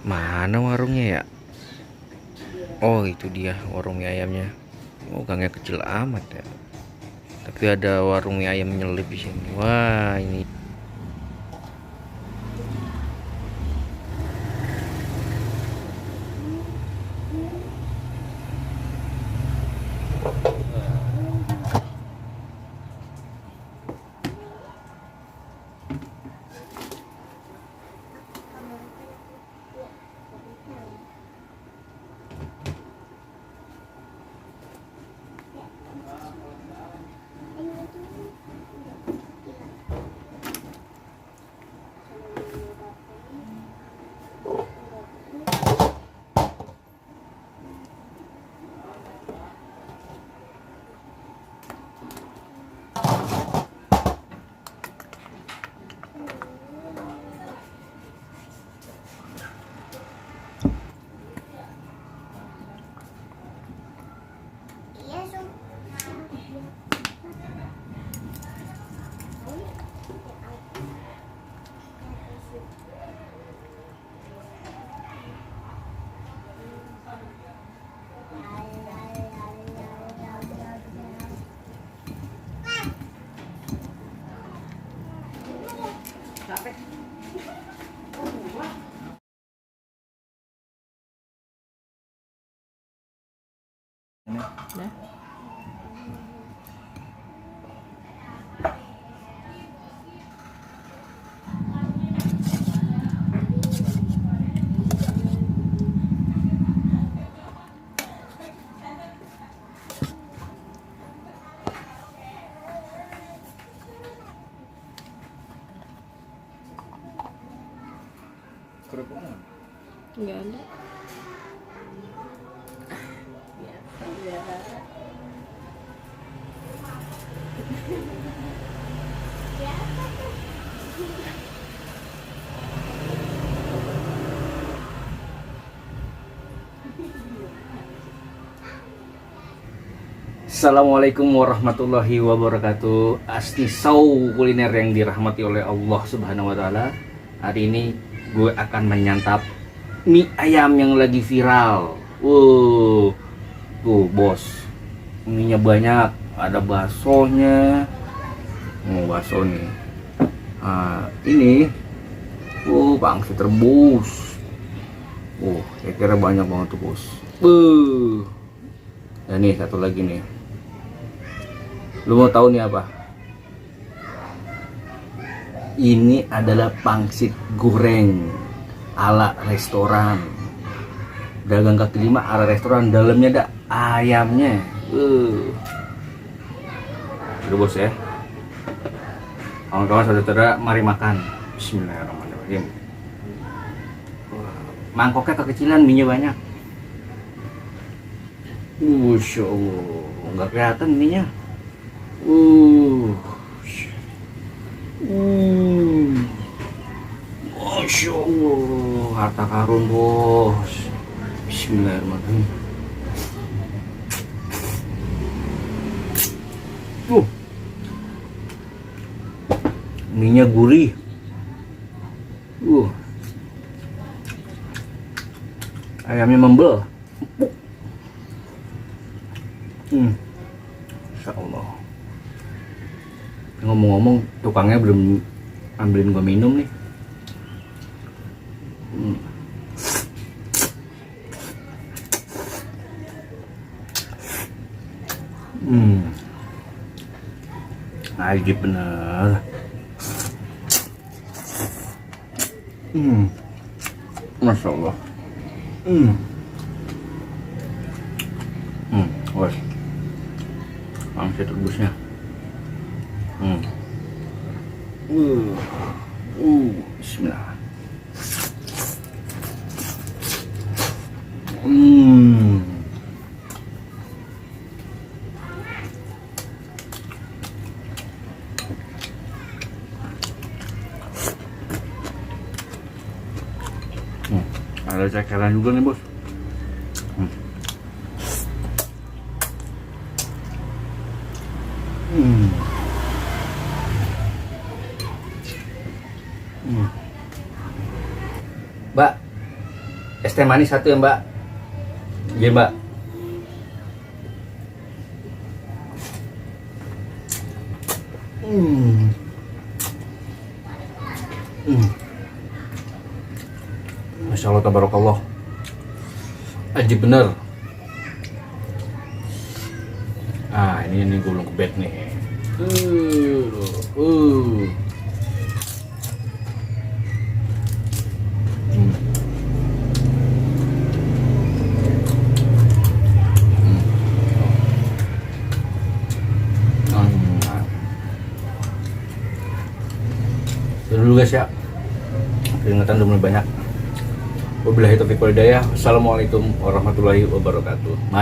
Mana warungnya ya? Oh, itu dia warung mie ayamnya. Oh, gangnya kecil amat ya. Tapi ada warung mie ayam nyelip di sini. Wah, ini Dah. Kerupuknya Enggak ada. Biasa. Assalamualaikum warahmatullahi wabarakatuh. Astisau kuliner yang dirahmati oleh Allah Subhanahu wa taala. Hari ini gue akan menyantap mie ayam yang lagi viral. Tuh bos, mie-nya banyak, ada baksonya. Bakso nih. Ini pangsit rebus. Saya kira banyak banget tuh bos. Dan nih satu lagi nih. Lu mau tahu nih apa? Ini adalah pangsit goreng ala restoran. Dagang kaki lima ala restoran, dalamnya ada ayamnya. Udah bos ya. Kawan-kawan saudara-saudara, mari makan. Bismillahirrahmanirrahim. Mangkoknya kekecilan, minyak banyak. Masya Allah, nggak kelihatan minyak. Masya Allah, harta karun bos. Bismillahirrahmanirrahim. Minyak gurih. Ayamnya membel. Insya Allah. Ngomong-ngomong, tukangnya belum ambilin gua minum nih. Ajib bener. Masya Allah. Wes. Pangsit rebusnya. Bismillah. Ada cekeran juga nih bos. Mbak, Es teh manis satu ya Mbak. Iya Mbak. Masya Allah tabarakallah. Aji bener. Ah ini gue belum ke bed nih. Dulu guys ya, peringatan udah mulai banyak. Wabillahi taufiq wal hidayah. Assalamualaikum warahmatullahi wabarakatuh.